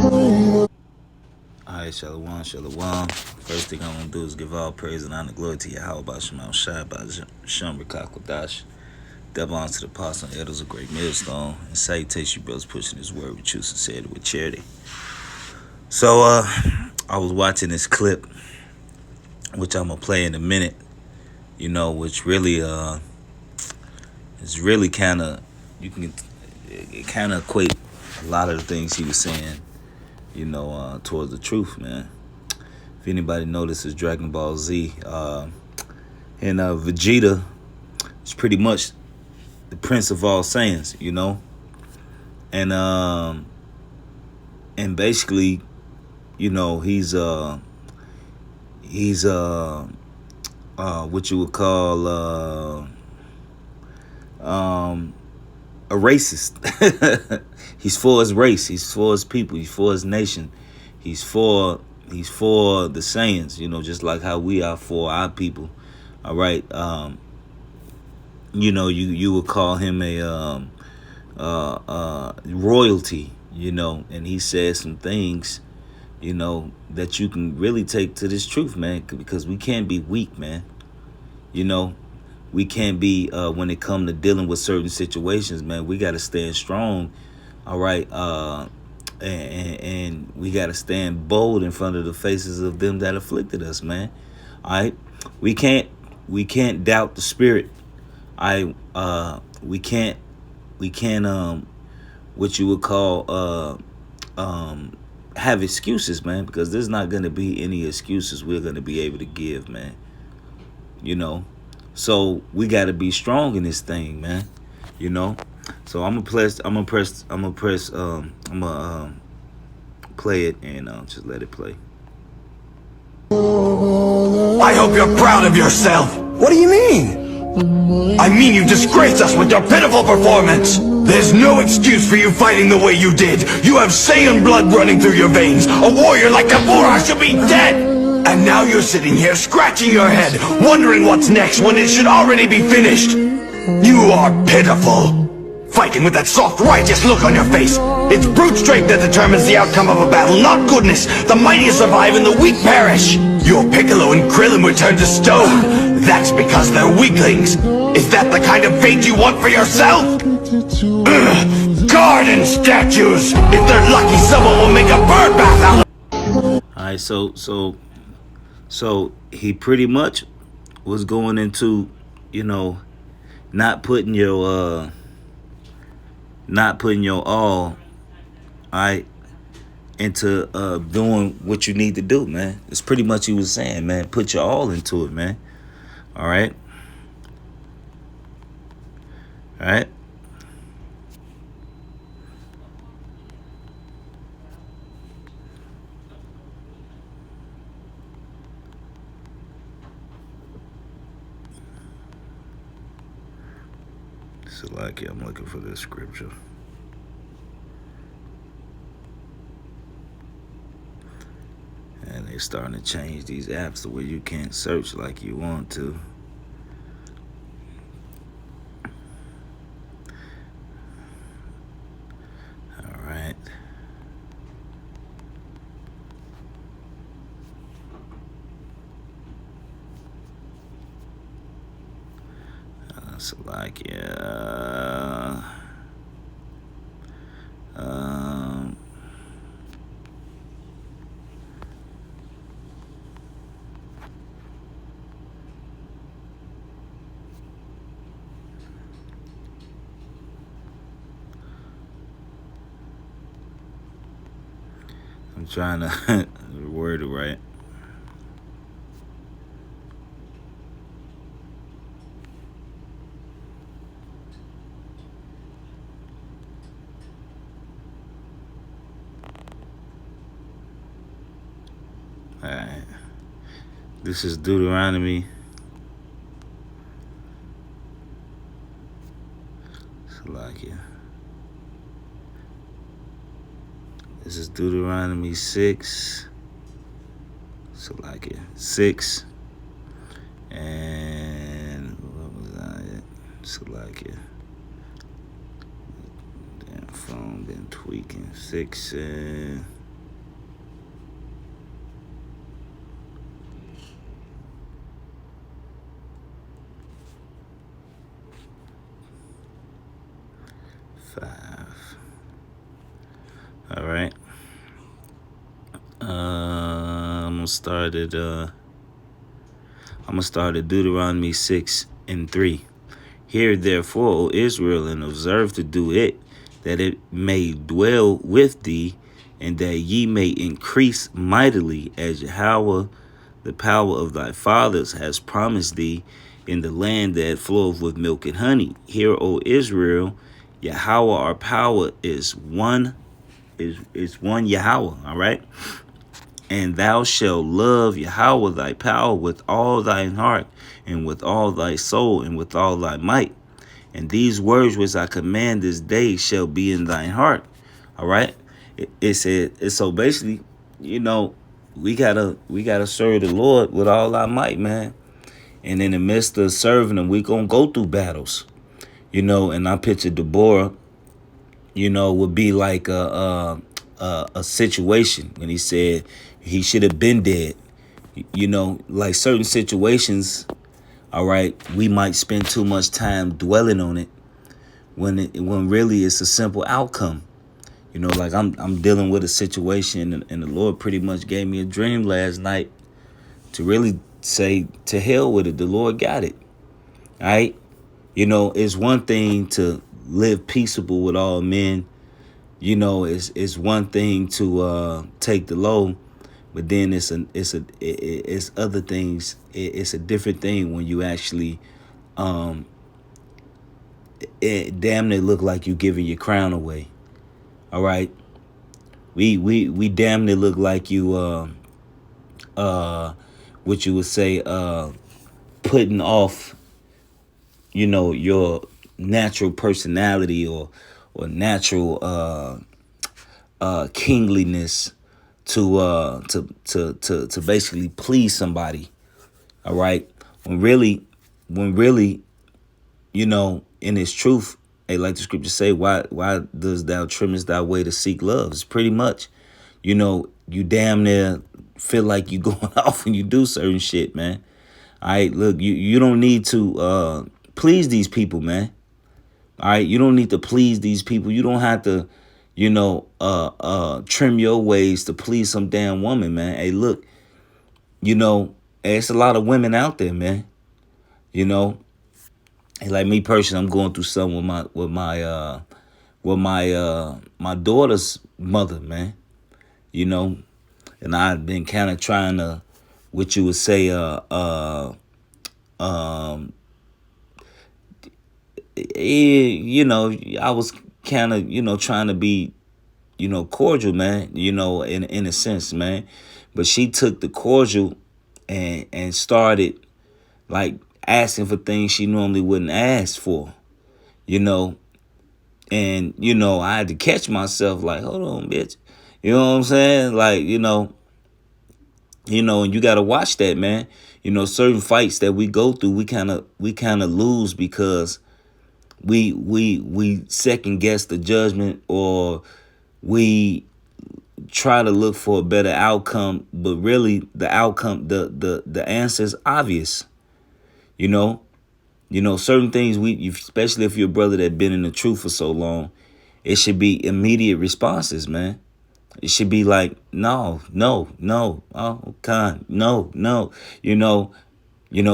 Alright, Shalom, Shalom. First thing I'm going to do is give all praise and honor, glory to Yahawah, Shema Shai, by Shem Rakakwadash. Double honor to the apostle and elders of Great Millstone. And salutation, brothers, pushing his word with true sincerity, with charity. So, I was watching this clip, which I'm going to play in a minute, which really, is really kind of, it kind of equate a lot of the things he was saying, towards the truth, man. If anybody notices Dragon Ball Z, and Vegeta is pretty much the prince of all Saiyans, and basically, he's what you would call a racist. He's for his race. He's for his people. He's for his nation. He's for the Saiyans. Just like how we are for our people. All right. You would call him a royalty. And he says some things, that you can really take to this truth, man. Because we can't be weak, man. We can't be when it comes to dealing with certain situations, man. We got to stand strong, all right, and we got to stand bold in front of the faces of them that afflicted us, man. All right, we can't doubt the spirit. We can't what you would call have excuses, man, because there's not gonna be any excuses we're gonna be able to give, man. So we got to be strong in this thing, man. So I'm gonna play it and just let it play. I hope you're proud of yourself. What do you mean? I mean you disgraced us with your pitiful performance. There's no excuse for you fighting the way you did. You have Saiyan blood running through your veins. A warrior like Yahawah should be dead. And now you're sitting here scratching your head, wondering what's next when it should already be finished. You are pitiful. Fighting with that soft, righteous look on your face. It's brute strength that determines the outcome of a battle, not goodness. The mighty survive and the weak perish. Your Piccolo and Krillin were turned to stone. That's because they're weaklings. Is that the kind of fate you want for yourself? Garden statues! If they're lucky, someone will make a bird bath out of... Alright, so he pretty much was going into, not putting your all right into doing what you need to do, man. It's pretty much he was saying, man. Put your all into it, man. All right. All right. So like, I'm looking for this scripture. And they're starting to change these apps to where you can't search like you want to. All right. So like, yeah. I'm trying to word it right. All right. This is Deuteronomy. Salakia. This is Deuteronomy 6. Salakia. 6. And what was I at? Salakia. Damn phone been tweaking. 6 and All right. I'm gonna start at Deuteronomy 6:3. Hear therefore, O Israel, and observe to do it, that it may dwell with thee, and that ye may increase mightily, as Yahawah, the power of thy fathers, has promised thee, in the land that floweth with milk and honey. Hear, O Israel, Yahawah, our power is one Yahawah. All right. And thou shalt love Yahawah thy power with all thine heart, and with all thy soul, and with all thy might. And these words which I command this day shall be in thine heart. All right. It said, so basically, you know, we gotta serve the Lord with all our might, man. And in the midst of serving him, we gonna go through battles. You know, and I picture Deborah, you know, would be like a situation when he said he should have been dead. You know, like certain situations, all right, we might spend too much time dwelling on it when really it's a simple outcome. You know, like I'm dealing with a situation, and the Lord pretty much gave me a dream last night to really say, to hell with it. The Lord got it. All right. You know, it's one thing to live peaceable with all men. You know, it's one thing to take the low, but then it's other things. It's a different thing when you actually it damn near look like you giving your crown away. All right, we damn near look like you what you would say putting off, you know, your natural personality or natural kingliness to basically please somebody. All right, when really, you know, in its truth, hey, like the scripture say, why does thou trimmest thy way to seek love? It's pretty much, you know, you damn near feel like you going off when you do certain shit, man. All right, look, you don't need to please these people, man. All right, you don't need to please these people. You don't have to, you know, trim your ways to please some damn woman, man. Hey, look, you know, it's a lot of women out there, man. You know, and like me personally, I'm going through something with my daughter's mother, man. You know, and I've been kind of trying to, what you would say, you know, I was kind of, you know, trying to be, you know, cordial, man, you know, in a sense, man. But she took the cordial and started like asking for things she normally wouldn't ask for, you know. And, you know, I had to catch myself like, hold on, bitch. You know what I'm saying? Like, and you got to watch that, man. You know, certain fights that we go through, we kind of lose because we second guess the judgment, or we try to look for a better outcome, but really the outcome, the answer is obvious. You know, certain things especially if you're a brother that been in the truth for so long, it should be immediate responses, man. It should be like, no, no, no, oh God, no, no,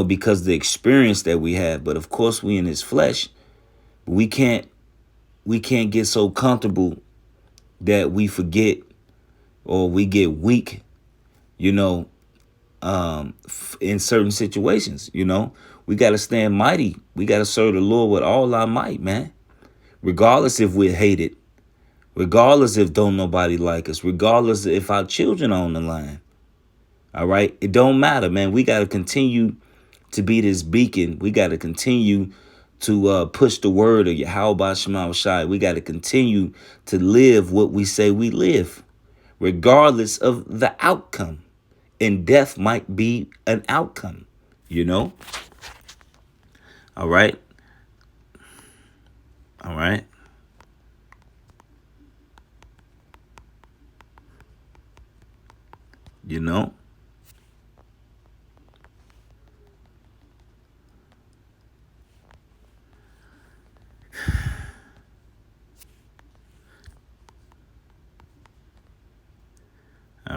because the experience that we have. But of course we in his flesh, we can't get so comfortable that we forget or we get weak, you know, in certain situations. We got to stand mighty. We got to serve the Lord with all our might, man. Regardless if we're hated, regardless if don't nobody like us, regardless if our children are on the line. All right. It don't matter, man. We got to continue to be this beacon. We got to continue to push the word of Yahawashi. We got to continue to live what we say we live, regardless of the outcome. And death might be an outcome, All right. All right. You know.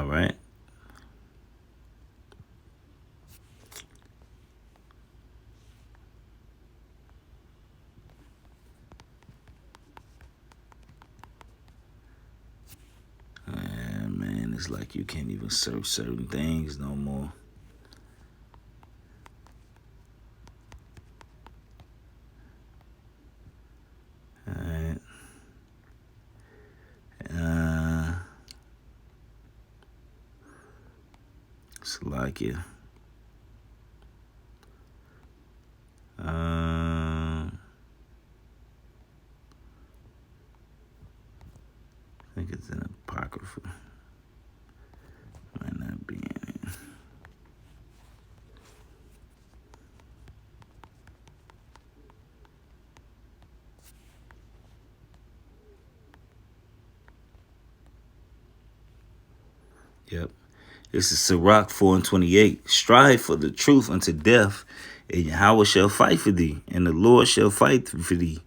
All right. Yeah, man, it's like you can't even search certain things no more. All right. It's like it. I think it's an apocrypha. Might not be in it. Yep. This is Sirach 4:28. Strive for the truth unto death, and Yahawah shall fight for thee, and the Lord shall fight for thee.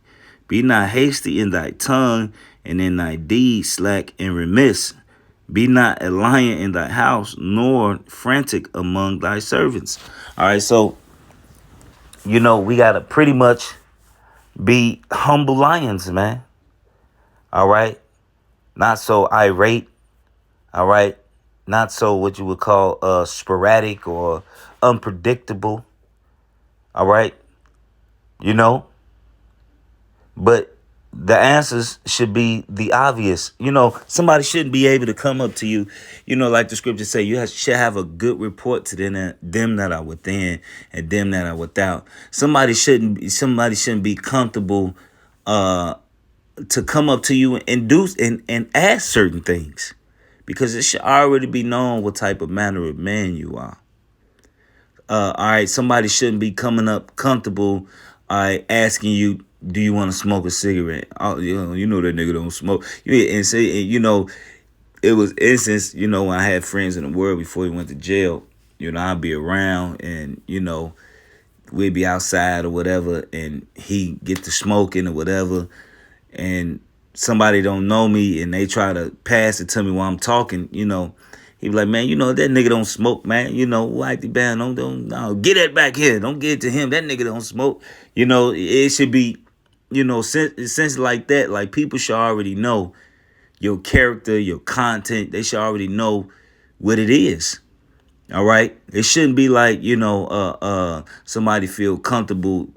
Be not hasty in thy tongue, and in thy deeds slack and remiss. Be not a lion in thy house, nor frantic among thy servants. All right, so, we got to pretty much be humble lions, man. All right? Not so irate. All right? Not so what you would call sporadic or unpredictable. All right? But the answers should be the obvious. Somebody shouldn't be able to come up to you, like the scriptures say, should have a good report to them that are within and them that are without. Somebody shouldn't be comfortable to come up to you and do and ask certain things, because it should already be known what type of manner of man you are. All right, somebody shouldn't be coming up comfortable, asking you, do you want to smoke a cigarette? Oh, you know that nigga don't smoke. And say, it was instance, when I had friends in the world before he went to jail, I'd be around and, we'd be outside or whatever, and he get to smoking or whatever, and somebody don't know me and they try to pass it to me while I'm talking, he be like, man, that nigga don't smoke, man. White the band, don't get that back here. Don't get it to him. That nigga don't smoke. It should be, sense like that. Like, people should already know your character, your content. They should already know what it is. All right. It shouldn't be like, somebody feel comfortable,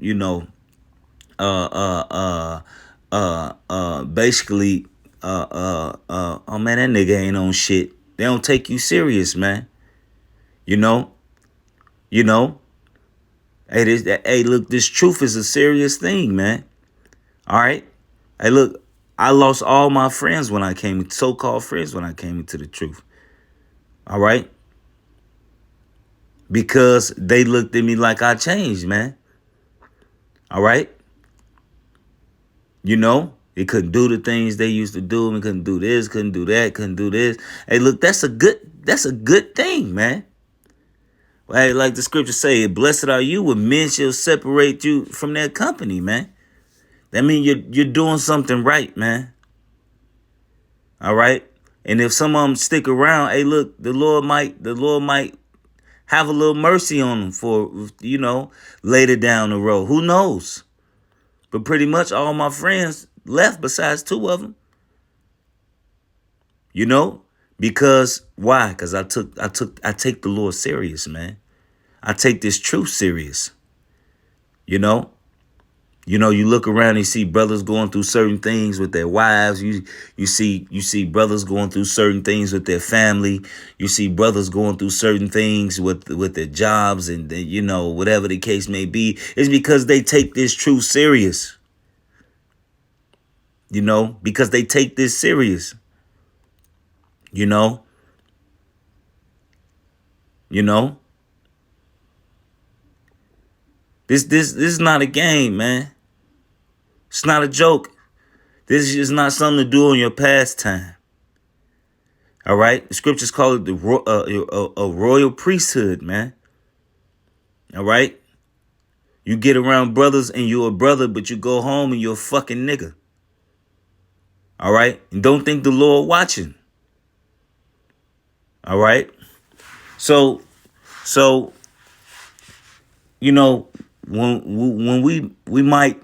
basically, oh man, that nigga ain't on shit. They don't take you serious, man. Hey, look, this truth is a serious thing, man. All right. Hey, look, I lost all my friends when I came, so-called friends, when I came into the truth. All right. Because they looked at me like I changed, man. All right. They couldn't do the things they used to do. They couldn't do this, couldn't do that, couldn't do this. Hey, look, that's a good thing, man. Hey, like the scripture say, blessed are you when men shall separate you from their company, man. That means you're doing something right, man. All right. And if some of them stick around, hey, look, the Lord might have a little mercy on them for, later down the road. Who knows? But pretty much all my friends left besides two of them. Because why? Because I take the Lord serious, man. I take this truth serious. You look around and you see brothers going through certain things with their wives. You see brothers going through certain things with their family. You see brothers going through certain things with their jobs and whatever the case may be. It's because they take this truth serious. Because they take this serious. This is not a game, man. It's not a joke. This is just not something to do on your pastime. All right? The scriptures call it a royal priesthood, man. All right? You get around brothers and you're a brother, but you go home and you're a fucking nigga. All right? And don't think the Lord watching. All right. So so you know when we might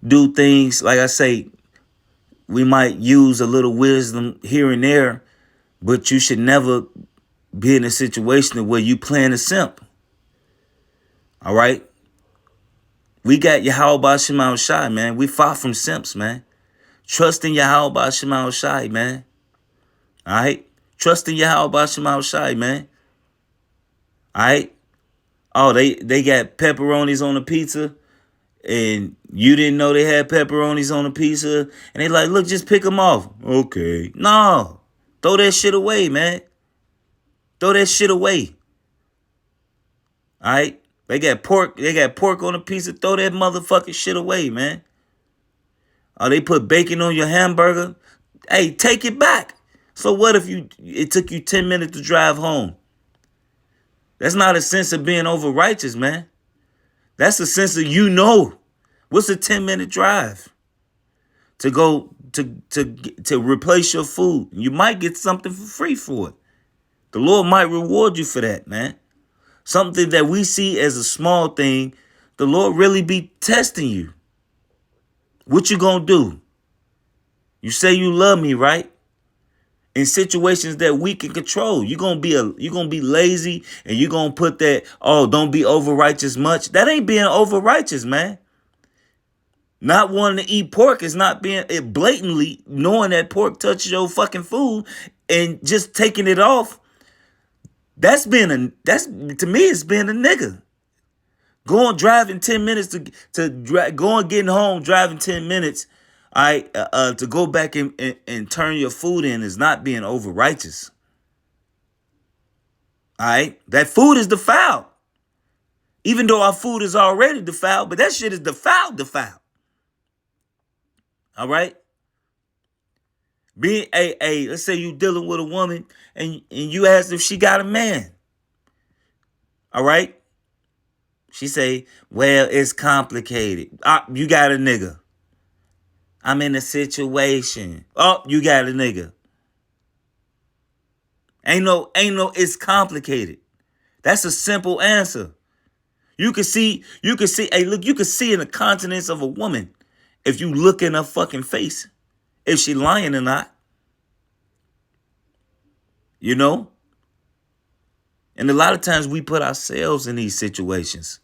do things like I say, we might use a little wisdom here and there, but you should never be in a situation where you playing a simp. All right. We got Yahawashi, man. We far from simps, man. Trust in Yahawashi, man. All right. Trust in Yahawashi, man. All right. Oh, they got pepperonis on the pizza, and you didn't know they had pepperonis on the pizza, and they like, look, just pick them off. Okay. No. Throw that shit away, man. Throw that shit away. All right. They got pork. They got pork on the pizza. Throw that motherfucking shit away, man. Oh, they put bacon on your hamburger. Hey, take it back. So what if it took you 10 minutes to drive home? That's not a sense of being over righteous, man. That's a sense of what's a 10-minute drive to go to replace your food. You might get something for free for it. The Lord might reward you for that, man. Something that we see as a small thing, the Lord really be testing you. What you gonna do? You say you love me, right? In situations that we can control, you're gonna be lazy, and you're gonna put that, oh, don't be over righteous much. That ain't being over righteous, man. Not wanting to eat pork is not being it blatantly knowing that pork touches your fucking food and just taking it off. That's to me, it's being a nigga. Going driving 10 minutes going getting home driving 10 minutes, all right, to go back and turn your food in is not being over righteous. All right, that food is defiled, even though our food is already defiled, but that shit is defiled. All right, let's say you dealing with a woman and you ask if she got a man. All right. She say, well, it's complicated. You got a nigga. I'm in a situation. Oh, you got a nigga. Ain't no, it's complicated. That's a simple answer. You can see, hey, look, you can see in the countenance of a woman if you look in her fucking face, if she lying or not. You know? And a lot of times we put ourselves in these situations.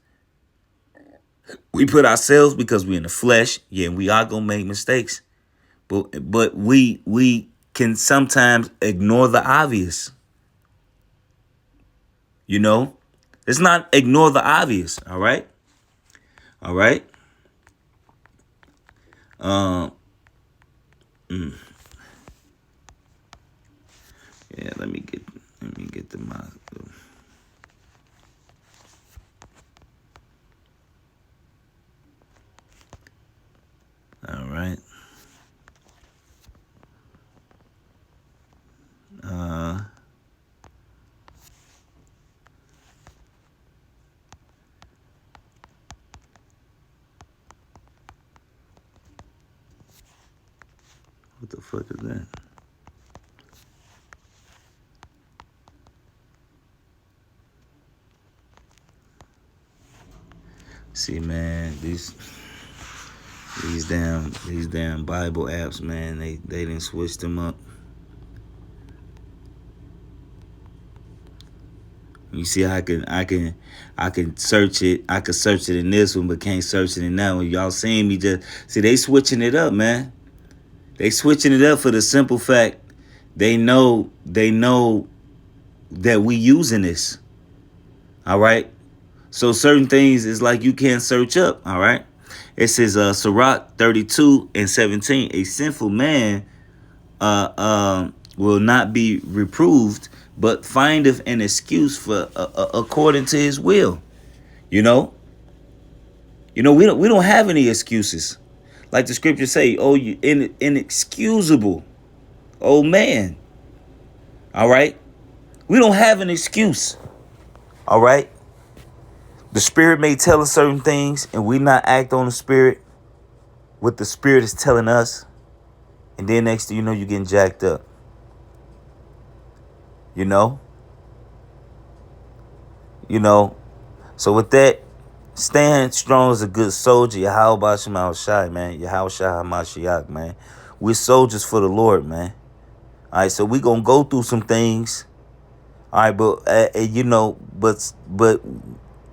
We put ourselves because we're in the flesh. Yeah, we are gonna make mistakes. But we can sometimes ignore the obvious. You know? Let's not ignore the obvious, all right? All right? Yeah, let me get the my. All right. What the fuck is that? See, man, these damn Bible apps, man, they didn't switch them up. You see, I can search it. I could search it in this one, but can't search it in that one. Y'all seeing me just see they switching it up, man. They switching it up for the simple fact they know that we using this. All right. So certain things is like you can't search up. All right. It says Sirach 32:17. A sinful man will not be reproved, but findeth an excuse for according to his will. You know we don't have any excuses. Like the scriptures say, oh, you inexcusable. Oh man. All right. We don't have an excuse. All right. The spirit may tell us certain things and we not act on the spirit. What the spirit is telling us. And then next thing you know, you're getting jacked up. You know? You know. So with that, stand strong as a good soldier. Yahawashi, man. Yahawashi Hamashiach, man. We're soldiers for the Lord, man. All right, so we gonna go through some things. All right, but you know, but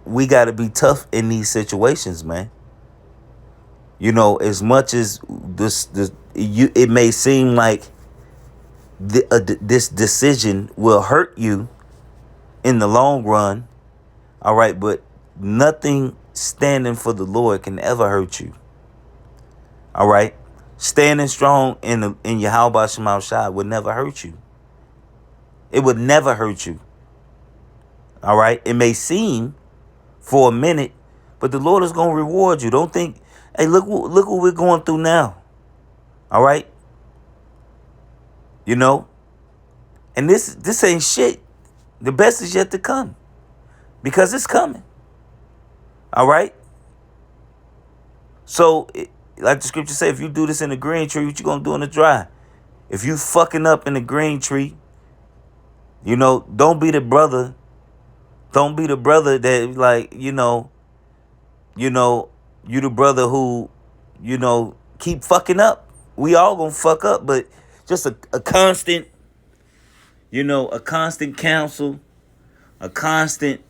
we gotta be tough in these situations, man. You know, as much as it may seem like this decision will hurt you in the long run. All right, but nothing standing for the Lord can ever hurt you. All right, standing strong in Yahawah Shema Shai would never hurt you. It would never hurt you. All right, it may seem for a minute, but the Lord is gonna reward you. Don't think, hey, look what we're going through now. All right, you know, and this ain't shit. The best is yet to come, because it's coming. All right. So, like the scripture say, if you do this in the green tree, what you gonna do in the dry? If you fucking up in the green tree, you know, don't be the brother. Don't be the brother that, like, you the brother who, keep fucking up. We all gonna fuck up, but just a constant, a constant counsel, a constant,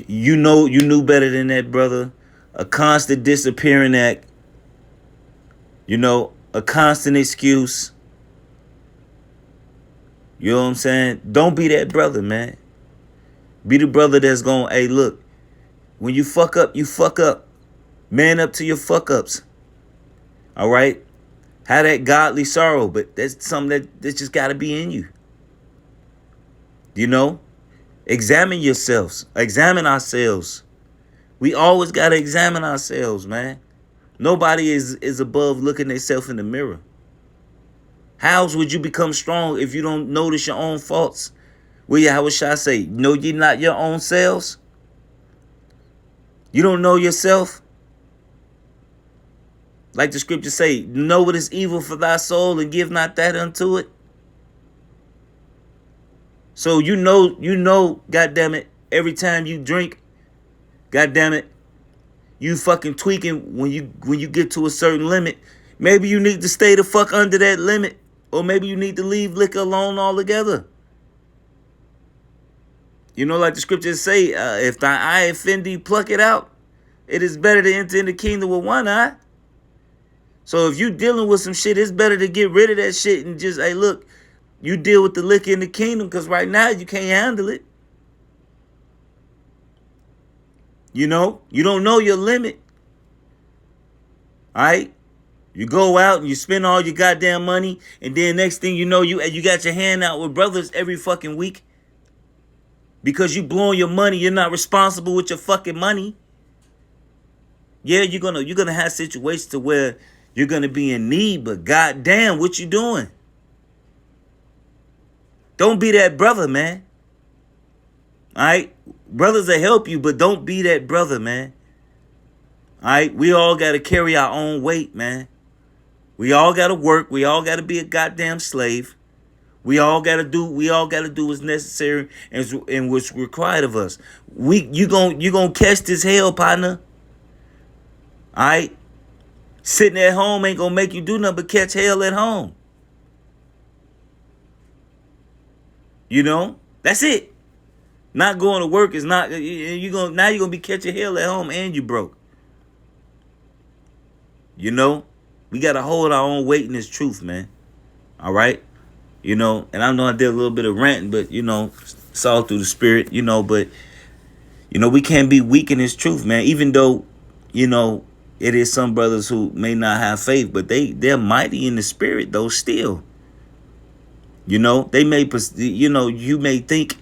you knew better than that, brother. A constant disappearing act, a constant excuse. You know what I'm saying? Don't be that brother, man. Be the brother that's going, hey, look, when you fuck up, you fuck up. Man up to your fuck ups. All right? Have that godly sorrow, but that's something that just got to be in you. Examine yourselves. Examine ourselves. We always got to examine ourselves, man. Nobody is above looking themselves in the mirror. How would you become strong if you don't notice your own faults? Well, Yahawashi say, know ye not your own selves? You don't know yourself? Like the scripture say, know what is evil for thy soul and give not that unto it. So you know, goddamn it, every time you drink, goddamn it, you fucking tweaking when you get to a certain limit. Maybe you need to stay the fuck under that limit. Or maybe you need to leave liquor alone altogether. Like the scriptures say, if thy eye offend thee, pluck it out. It is better to enter in the kingdom with one eye. So if you dealing with some shit, it's better to get rid of that shit and just, hey, look, you deal with the liquor in the kingdom, because right now you can't handle it. You don't know your limit. All right? You go out and you spend all your goddamn money, and then next thing you know, you got your hand out with brothers every fucking week. Because you blowing your money, you're not responsible with your fucking money. Yeah, you're gonna have situations to where you're gonna be in need, but goddamn, what you doing? Don't be that brother, man. All right? Brothers will help you, but don't be that brother, man. All right? We all got to carry our own weight, man. We all got to work. We all got to be a goddamn slave. We all got to do what's necessary and what's required of us. You gonna catch this hell, partner. All right? Sitting at home ain't going to make you do nothing but catch hell at home. That's it. Not going to work is not, you're going to be catching hell at home and you broke. We got to hold our own weight in this truth, man. All right? And I know I did a little bit of ranting, but, it's all through the spirit, but, we can't be weak in this truth, man. Even though, it is some brothers who may not have faith, but they're mighty in the spirit, though, still. They may, you may think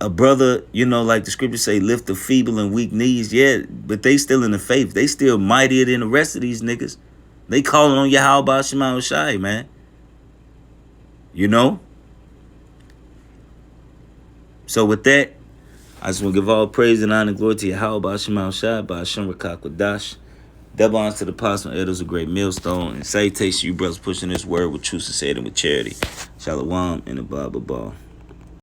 a brother, like the scriptures say, lift the feeble and weak knees. Yeah, but they still in the faith. They still mightier than the rest of these niggas. They calling on Yahawah Shema Shai, man. So with that, I just want to give all praise and honor and glory to Yahawah Shema Shai by Hashem Rakakwadash. Double honors to the apostle and elders, a great millstone. And salutations to you brothers pushing this word with truth, sincerity, and with charity. Shalom and the Bible ball.